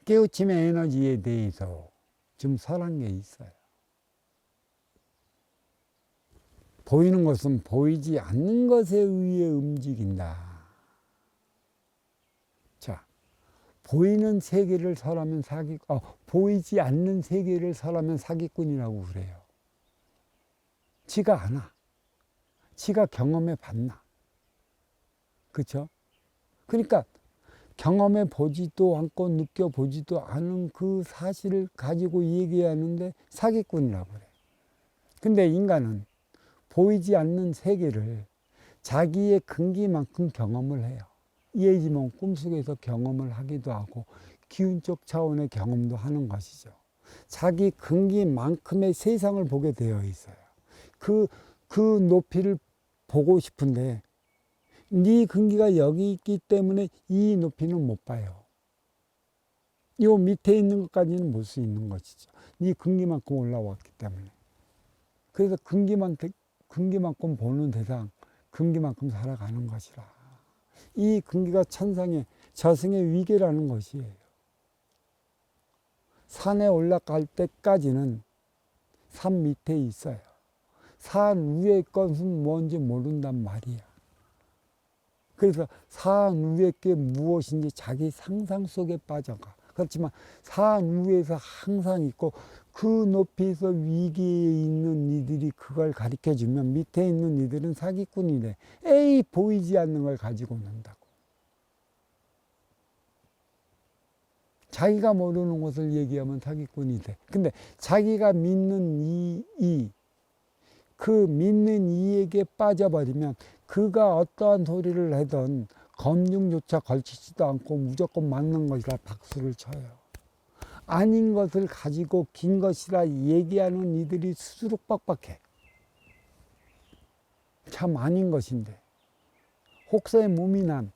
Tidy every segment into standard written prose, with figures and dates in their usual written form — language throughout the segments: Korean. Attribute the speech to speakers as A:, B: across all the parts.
A: 깨우침의 에너지에 대해서 좀 설한 게 있어요. 보이는 것은 보이지 않는 것에 의해 움직인다. 자, 보이는 세계를 설하면 보이지 않는 세계를 설하면 사기꾼이라고 그래요. 지가 아나. 지가 경험해 봤나. 그렇죠? 그러니까 경험해 보지도 않고 느껴보지도 않은 그 사실을 가지고 얘기하는데 사기꾼이라고 그래요. 근데 인간은 보이지 않는 세계를 자기의 근기만큼 경험을 해요. 예지몽 꿈속에서 경험을 하기도 하고 기운적 차원의 경험도 하는 것이죠. 자기 근기만큼의 세상을 보게 되어 있어요. 그 높이를 보고 싶은데 네 근기가 여기 있기 때문에 이 높이는 못 봐요. 요 밑에 있는 것까지는 볼 수 있는 것이죠. 네 근기만큼 올라왔기 때문에. 그래서 근기만큼 보는 대상, 근기만큼 살아가는 것이라. 이 근기가 천상의 저승의 위계라는 것이에요. 산에 올라갈 때까지는 산 밑에 있어요. 산 위의 것은 뭔지 모른단 말이야. 그래서 산 위의 게 무엇인지 자기 상상 속에 빠져가. 그렇지만 산 위에서 항상 있고 그 높이에서 위기에 있는 이들이 그걸 가르쳐주면 밑에 있는 이들은 사기꾼이래. 에이, 보이지 않는 걸 가지고 논다고. 자기가 모르는 것을 얘기하면 사기꾼이 돼. 근데 자기가 믿는 그 믿는 이에게 빠져버리면 그가 어떠한 소리를 하든 검증조차 걸치지도 않고 무조건 맞는 것이라 박수를 쳐요. 아닌 것을 가지고 긴 것이라 얘기하는 이들이 수두룩 빡빡해. 참 아닌 것인데. 혹세 무민한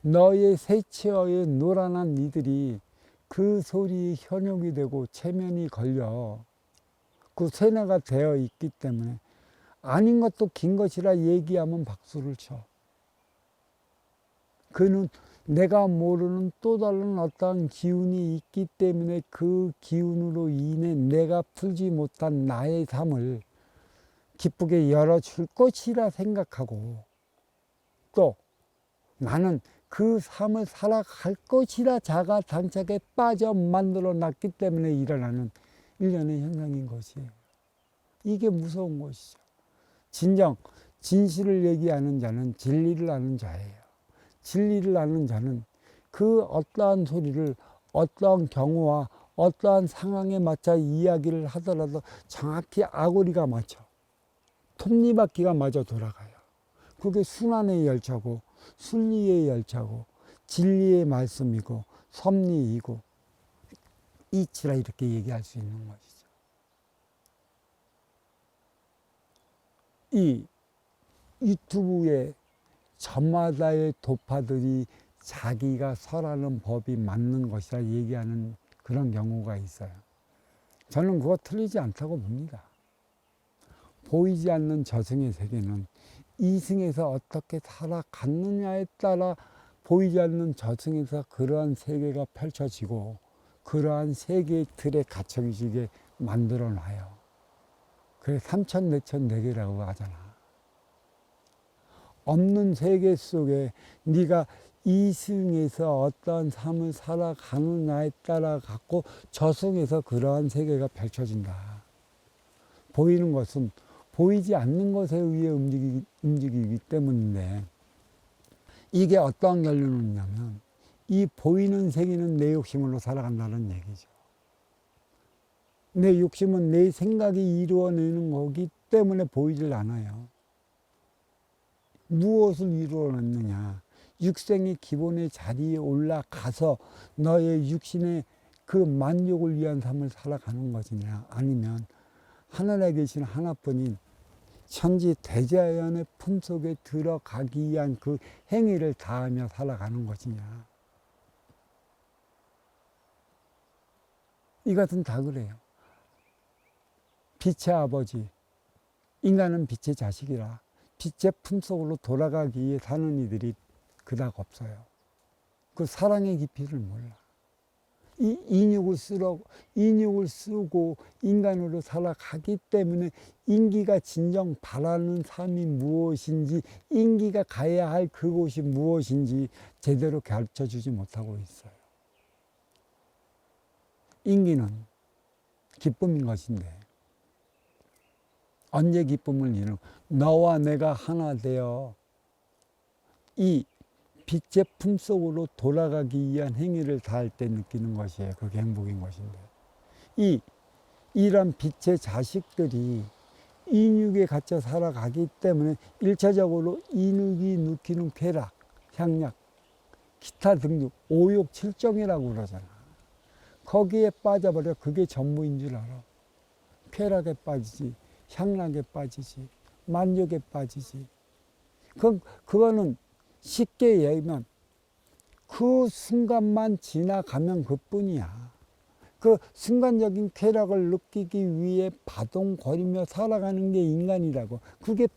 A: 너의 새치어의 노란한 이들이 그 소리에 현혹이 되고 체면이 걸려 그 세뇌가 되어 있기 때문에 아닌 것도 긴 것이라 얘기하면 박수를 쳐. 그는 내가 모르는 또 다른 어떠한 기운이 있기 때문에 그 기운으로 인해 내가 풀지 못한 나의 삶을 기쁘게 열어줄 것이라 생각하고 또 나는 그 삶을 살아갈 것이라 자가 장착에 빠져 만들어 놨기 때문에 일어나는 일련의 현상인 것이에요. 이게 무서운 것이죠. 진정 진실을 얘기하는 자는 진리를 아는 자예요. 진리를 아는 자는 그 어떠한 소리를 어떠한 경우와 어떠한 상황에 맞춰 이야기를 하더라도 정확히 아고리가 맞춰 톱니바퀴가 맞아 돌아가요. 그게 순환의 열차고 순리의 열차고 진리의 말씀이고 섭리이고 이치라 이렇게 얘기할 수 있는 것이죠. 이 유튜브에 저마다의 도파들이 자기가 설하는 법이 맞는 것이라 얘기하는 그런 경우가 있어요. 저는 그거 틀리지 않다고 봅니다. 보이지 않는 저승의 세계는 이승에서 어떻게 살아갔느냐에 따라 보이지 않는 저승에서 그러한 세계가 펼쳐지고 그러한 세계의 틀에 갇혀지게 만들어 놔요. 그래서 삼천 내천 내계라고 하잖아. 없는 세계 속에 네가 이승에서 어떤 삶을 살아가느냐에 따라 갖고 저승에서 그러한 세계가 펼쳐진다. 보이는 것은 보이지 않는 것에 의해 움직이기 때문인데 이게 어떠한 결론을 있냐면 이 보이는 세계는 내 욕심으로 살아간다는 얘기죠. 내 욕심은 내 생각이 이루어내는 거기 때문에 보이질 않아요. 무엇을 이루어냈느냐. 육생의 기본의 자리에 올라가서 너의 육신의 그 만족을 위한 삶을 살아가는 것이냐. 아니면 하늘에 계신 하나뿐인 천지 대자연의 품속에 들어가기 위한 그 행위를 다하며 살아가는 것이냐. 이것은 다 그래요. 빛의 아버지, 인간은 빛의 자식이라 빛의 품속으로 돌아가기 위해 사는 이들이 그닥 없어요. 그 사랑의 깊이를 몰라. 이 인육을 쓰고 인간으로 살아가기 때문에 인기가 진정 바라는 삶이 무엇인지, 인기가 가야 할 그곳이 무엇인지 제대로 가르쳐 주지 못하고 있어요. 인기는 기쁨인 것인데 언제 기쁨을 이루는, 너와 내가 하나 되어 이 빛의 품속으로 돌아가기 위한 행위를 다할 때 느끼는 것이에요. 그게 행복인 것인데, 이런 빛의 자식들이 인육에 갇혀 살아가기 때문에 일차적으로 인육이 느끼는 쾌락, 향락, 기타 등등 오욕 칠정이라고 그러잖아. 거기에 빠져버려. 그게 전부인 줄 알아. 쾌락에 빠지지, 향락에 빠지지, 만족에 빠지지. 그거는 쉽게 얘기하면 그 순간만 지나가면 그뿐이야. 그 순간적인 쾌락을 느끼기 위해 바동거리며 살아가는 게 인간이라고. 그게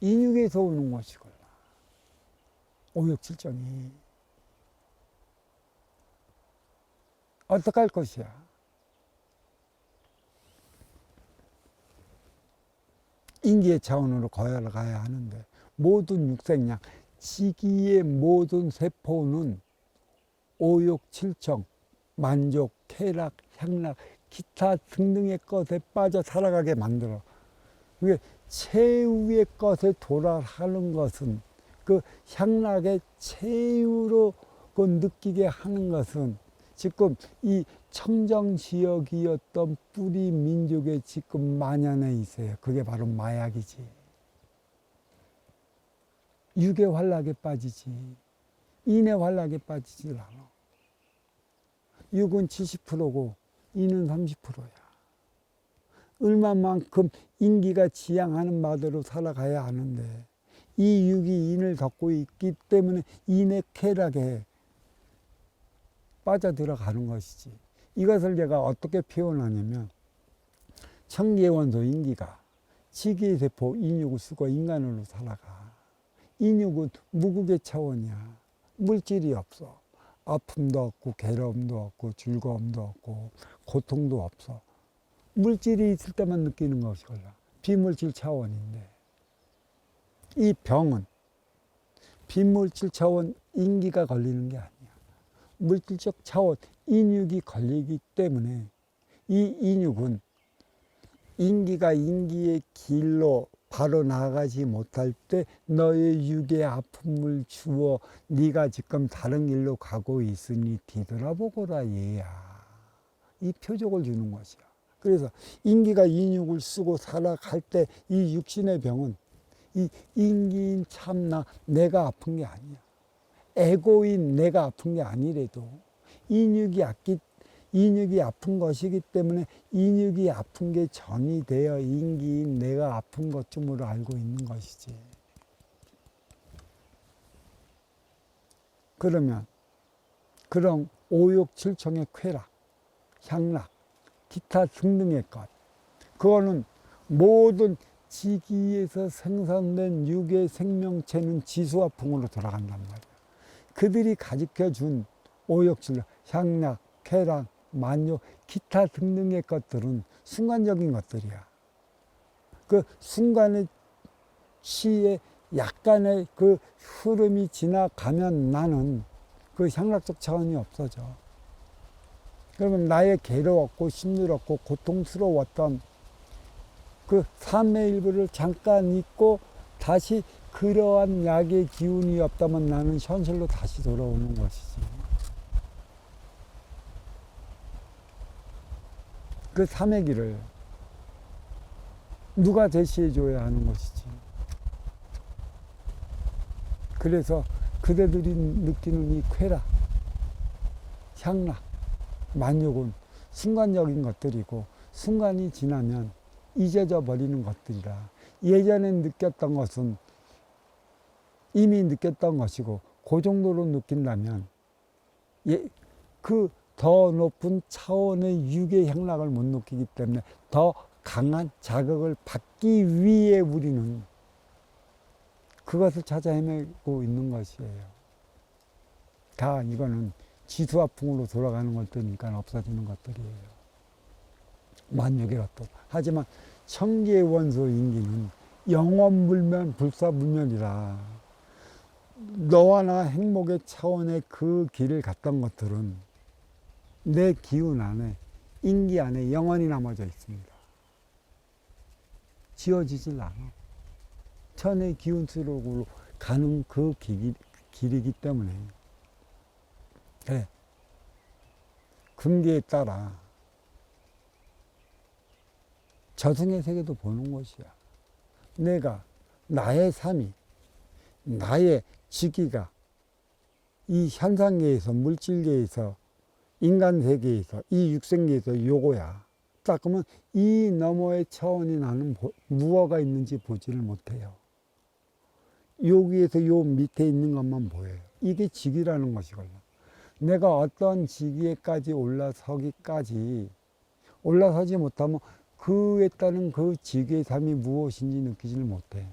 A: 인육에서 오는 것이구나. 오욕칠정이. 어떻게 할 것이야? 인기의 차원으로 걸어가야 하는데, 모든 육생량, 지기의 모든 세포는 오욕칠정, 만족, 쾌락, 향락, 기타 등등의 것에 빠져 살아가게 만들어. 그게 최후의 것에 돌아가는 것은, 그 향락의 최후로 그 느끼게 하는 것은 지금 이 청정지역이었던 뿌리 민족의 지금 만연해 있어요. 그게 바로 마약이지. 육의 활락에 빠지지, 인의 활락에 빠지질 않아. 육은 70%고 인은 30%야. 얼마만큼 인기가 지향하는 바대로 살아가야 하는데, 이 육이 인을 갖고 있기 때문에 인의 쾌락에 빠져들어가는 것이지. 이것을 제가 어떻게 표현하냐면, 청기의 원소 인기가 지기의 세포 인육을 쓰고 인간으로 살아가. 인육은 무국의 차원이야. 물질이 없어. 아픔도 없고 괴로움도 없고 즐거움도 없고 고통도 없어. 물질이 있을 때만 느끼는 것이걸라. 비물질 차원인데, 이 병은 비물질 차원 인기가 걸리는 게 아니야. 물질적 차원 인육이 걸리기 때문에, 이 인육은 인기가 인기의 길로 바로 나가지 못할 때 너의 육의 아픔을 주어 네가 지금 다른 길로 가고 있으니 뒤돌아보거라 얘야. 이 표적을 주는 것이야. 그래서 인기가 인육을 쓰고 살아갈 때 이 육신의 병은 이 인기인 참나 내가 아픈 게 아니야. 에고인 내가 아픈 게 아니래도 인육이 아픈 것이기 때문에 인육이 아픈 게 전이 되어 인기인 내가 아픈 것쯤으로 알고 있는 것이지. 그러면 그런 오욕칠청의 쾌락, 향락, 기타 등등의 것, 그거는 모든 지기에서 생산된 육의 생명체는 지수화풍으로 돌아간단 말이야. 그들이 가르쳐준 오욕칠, 향락, 쾌락, 만족, 기타 등등의 것들은 순간적인 것들이야. 그 순간의 시에 약간의 그 흐름이 지나가면 나는 그 향락적 차원이 없어져. 그러면 나의 괴로웠고 힘들었고 고통스러웠던 그 삶의 일부를 잠깐 잊고 다시 그러한 약의 기운이 없다면 나는 현실로 다시 돌아오는 것이지. 그 삶의 길을 누가 제시해 줘야 하는 것이지. 그래서 그대들이 느끼는 이 쾌락, 향락, 만족은 순간적인 것들이고, 순간이 지나면 잊어져 버리는 것들이라. 예전에 느꼈던 것은 이미 느꼈던 것이고, 그 정도로 느낀다면 그 더 높은 차원의 육의 향락을 못 느끼기 때문에 더 강한 자극을 받기 위해 우리는 그것을 찾아 헤매고 있는 것이에요. 다 이거는 지수화풍으로 돌아가는 것들이니까 없어지는 것들이에요. 만육의 것들. 하지만 천기의 원소 인기는 영원불면 불사불멸이라 너와 나 행복의 차원의 그 길을 갔던 것들은 내 기운 안에, 인기 안에 영원히 남아져 있습니다. 지워지질 않아. 천의 기운 속으로 가는 그 길이기 때문에. 그래. 금기에 따라 저승의 세계도 보는 것이야. 내가, 나의 삶이, 나의 지기가 이 현상계에서, 물질계에서, 인간 세계에서, 이 육생계에서 요거야. 딱 그러면 이 너머의 차원이 나는 무엇가 있는지 보지를 못해요. 여기에서 요 밑에 있는 것만 보여요. 이게 직이라는 것이거든요. 내가 어떤 직위에까지 올라서지 못하면 그에 따른 그 직위의 삶이 무엇인지 느끼지를 못해.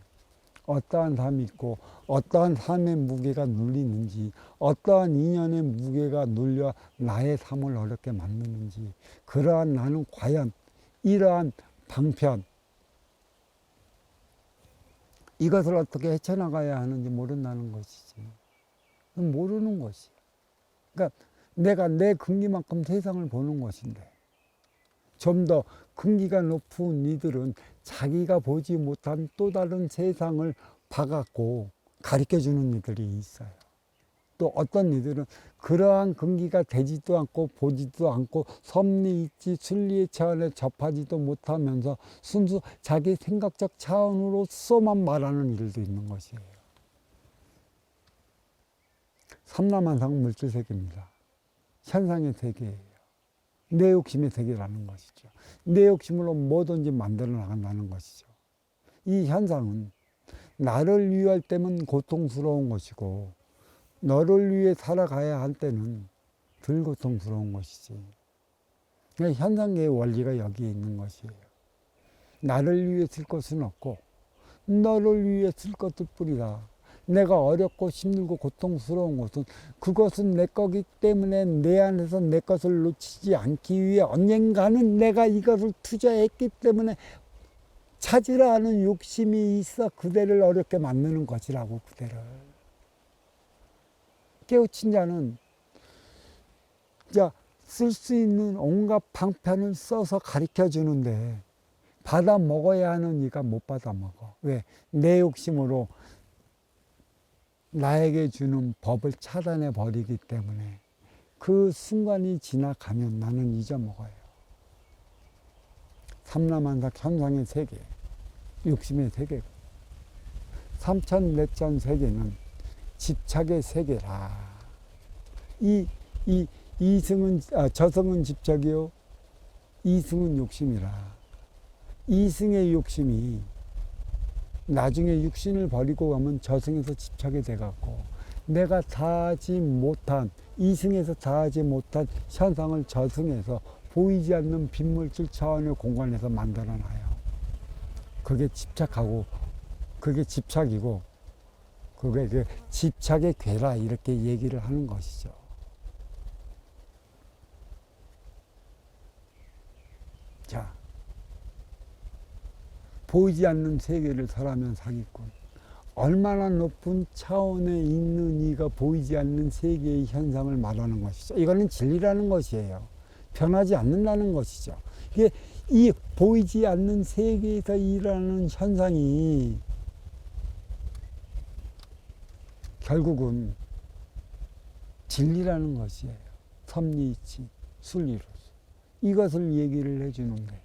A: 어떠한 삶이 있고 어떠한 삶의 무게가 눌리는지, 어떠한 인연의 무게가 눌려 나의 삶을 어렵게 만드는지, 그러한 나는 과연 이러한 방편, 이것을 어떻게 헤쳐나가야 하는지 모른다는 것이지. 모르는 것이야. 그러니까 내가 내 근기만큼 세상을 보는 것인데, 좀 더 근기가 높은 이들은 자기가 보지 못한 또 다른 세상을 봐갖고 가르쳐주는 이들이 있어요. 또 어떤 이들은 그러한 근기가 되지도 않고 보지도 않고 섭리있지 순리의 차원에 접하지도 못하면서 순수 자기 생각적 차원으로서만 말하는 일도 있는 것이에요. 삼라만상 물질세계입니다. 현상의 세계예요. 내 욕심의 세계라는 것이죠. 내 욕심으로 뭐든지 만들어 나간다는 것이죠. 이 현상은 나를 위할 때면 고통스러운 것이고 너를 위해 살아가야 할 때는 덜 고통스러운 것이지. 그러니까 현상계의 원리가 여기에 있는 것이에요. 나를 위해 쓸 것은 없고 너를 위해 쓸 것들 뿐이다. 내가 어렵고 힘들고 고통스러운 것은 그것은 내 거기 때문에 내 안에서 내 것을 놓치지 않기 위해 언젠가는 내가 이것을 투자했기 때문에 찾으라 하는 욕심이 있어 그대를 어렵게 만드는 것이라고. 그대를 깨우친 자는 쓸 수 있는 온갖 방편을 써서 가르쳐 주는데 받아 먹어야 하는 이가 못 받아 먹어. 왜? 내 욕심으로 나에게 주는 법을 차단해 버리기 때문에 그 순간이 지나가면 나는 잊어먹어요. 삼라만삭 현상의 세계, 욕심의 세계고, 삼천내천 세계는 집착의 세계라. 저승은 집착이요, 이승은 욕심이라. 이승의 욕심이 나중에 육신을 버리고 가면 저승에서 집착이 돼갖고 내가 다하지 못한, 이승에서 다하지 못한 현상을 저승에서 보이지 않는 빈물질 차원의 공간에서 만들어놔요. 그게 집착하고, 그게 집착이고, 그게 그 집착의 괴라, 이렇게 얘기를 하는 것이죠. 자, 보이지 않는 세계를 살아면 사기꾼. 얼마나 높은 차원에 있는 이가 보이지 않는 세계의 현상을 말하는 것이죠. 이거는 진리라는 것이에요. 변하지 않는다는 것이죠. 이게 이 보이지 않는 세계에서 일어나는 현상이 결국은 진리라는 것이에요. 섭리이치, 순리로서. 이것을 얘기를 해주는데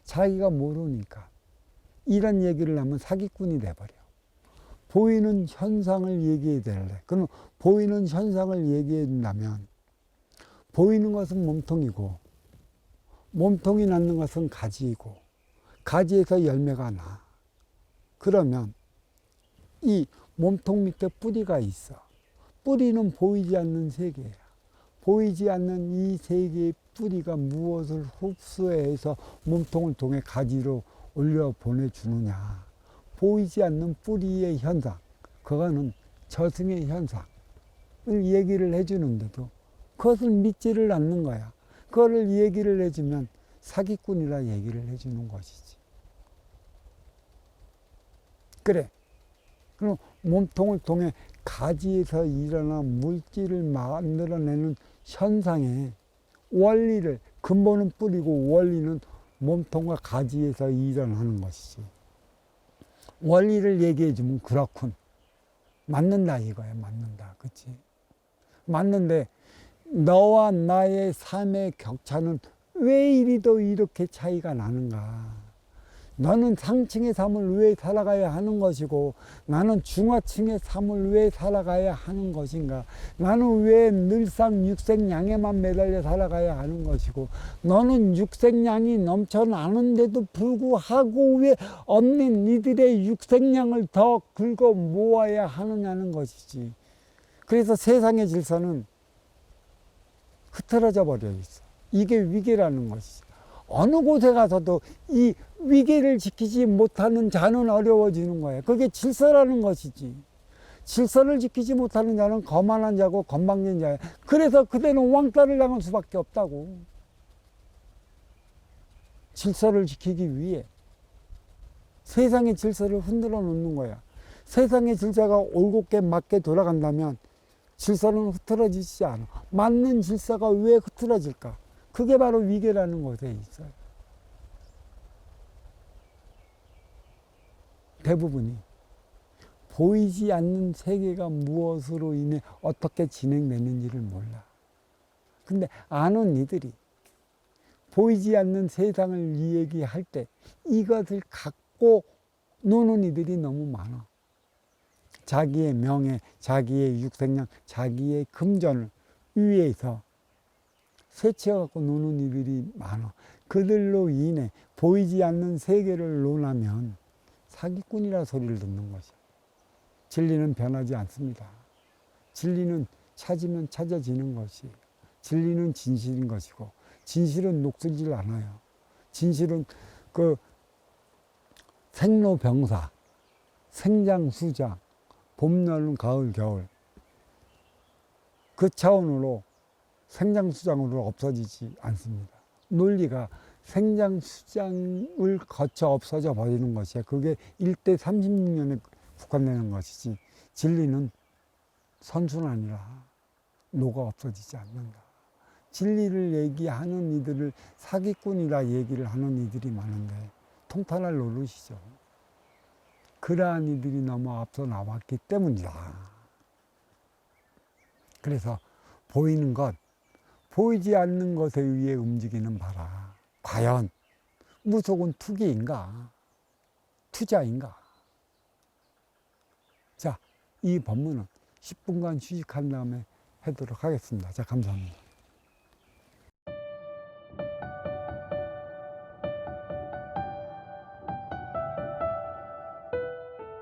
A: 자기가 모르니까 이런 얘기를 하면 사기꾼이 돼버려. 보이는 현상을 얘기해야 되는데, 그럼 보이는 현상을 얘기해 준다면 보이는 것은 몸통이고 몸통이 낳는 것은 가지이고 가지에서 열매가 나. 그러면 이 몸통 밑에 뿌리가 있어. 뿌리는 보이지 않는 세계야. 보이지 않는 이 세계의 뿌리가 무엇을 흡수해서 몸통을 통해 가지로 올려 보내주느냐. 보이지 않는 뿌리의 현상, 그거는 저승의 현상을 얘기를 해주는데도 그것을 믿지를 않는 거야. 그거를 얘기를 해주면 사기꾼이라 얘기를 해주는 것이지. 그래. 그럼 몸통을 통해 가지에서 일어난 물질을 만들어내는 현상의 원리를, 근본은 뿌리고 원리는 몸통과 가지에서 일어나는 것이지. 원리를 얘기해 주면 그렇군. 맞는다 이거야. 맞는다. 그치? 맞는데 너와 나의 삶의 격차는 왜 이리도 이렇게 차이가 나는가? 너는 상층의 삶을 왜 살아가야 하는 것이고 나는 중하층의 삶을 왜 살아가야 하는 것인가? 나는 왜 늘상 육색양에만 매달려 살아가야 하는 것이고 너는 육색양이 넘쳐나는데도 불구하고 왜 없는 이들의 육색양을 더 긁어 모아야 하느냐는 것이지. 그래서 세상의 질서는 흐트러져 버려 있어. 이게 위계라는 것이지. 어느 곳에 가서도 이 위계를 지키지 못하는 자는 어려워지는 거예요. 그게 질서라는 것이지. 질서를 지키지 못하는 자는 거만한 자고 건방진 자예요. 그래서 그대는 왕따를 당할 수밖에 없다고. 질서를 지키기 위해 세상의 질서를 흔들어 놓는 거야. 세상의 질서가 올곧게 맞게 돌아간다면 질서는 흐트러지지 않아. 맞는 질서가 왜 흐트러질까? 그게 바로 위계라는 것에 있어요. 대부분이 보이지 않는 세계가 무엇으로 인해 어떻게 진행되는지를 몰라. 근데 아는 이들이 보이지 않는 세상을 이야기할 때 이것을 갖고 노는 이들이 너무 많아. 자기의 명예, 자기의 육색량, 자기의 금전을 위해서 쇠치어갖고 노는 이들이 많아. 그들로 인해 보이지 않는 세계를 논하면 사기꾼이라 소리를 듣는 것이야. 진리는 변하지 않습니다. 진리는 찾으면 찾아지는 것이에요. 진리는 진실인 것이고 진실은 녹슬질 않아요. 진실은 그 생로병사, 생장수장, 봄, 여름, 가을, 겨울 그 차원으로 생장수장으로 없어지지 않습니다. 논리가 생장수장을 거쳐 없어져 버리는 것이야. 그게 1대 36년에 국한되는 것이지. 진리는 선순환이라 녹아 없어지지 않는다. 진리를 얘기하는 이들을 사기꾼이라 얘기를 하는 이들이 많은데 통탄할 노릇이죠. 그러한 이들이 너무 앞서 나왔기 때문이다. 그래서 보이는 것, 보이지 않는 것에 의해 움직이는 바라. 과연 무속은 투기인가? 투자인가? 자, 이 법문은 10분간 휴식한 다음에 하도록 하겠습니다. 자, 감사합니다.